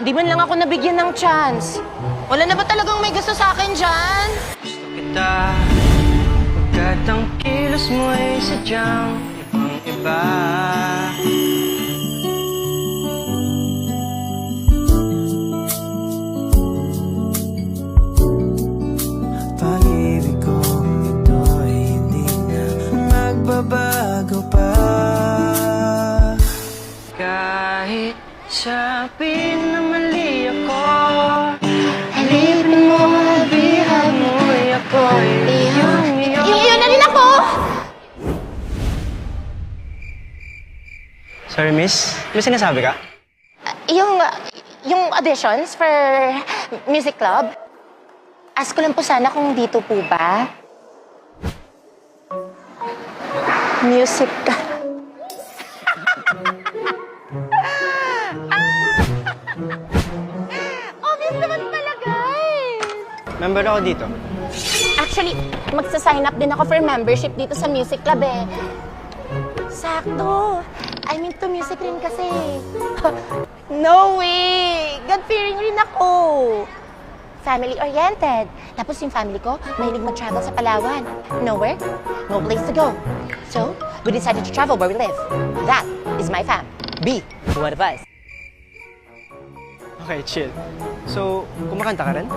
Di man lang ako nabigyan ng chance. Wala na ba talagang may gusto sa akin dyan? Gusto kita, pagkat ang kilos mo ay sadyang ibang-iba. Pag-ibig kong ito ay hindi na magbabago pa. Kahit sabihin na mali ako, halipin mo, bihag mo'y ako'y iyong. Iyon na rin ako! Sorry, miss. May sinasabi ka? Yung auditions for music club, ask ko lang po sana kung dito po ba? Music ka. Obvious naman pala, guys! Member ako dito. Actually, magsa-sign up din ako for membership dito sa music club eh. Sakto. I'm into music rin kasi. No way! God-fearing rin ako. Family-oriented. Tapos yung family ko, mahilig mag-travel sa Palawan. No work, no place to go. So, we decided to travel where we live. That is my fam. B, one of us. Okay, chill. So, kumakanta ka rin?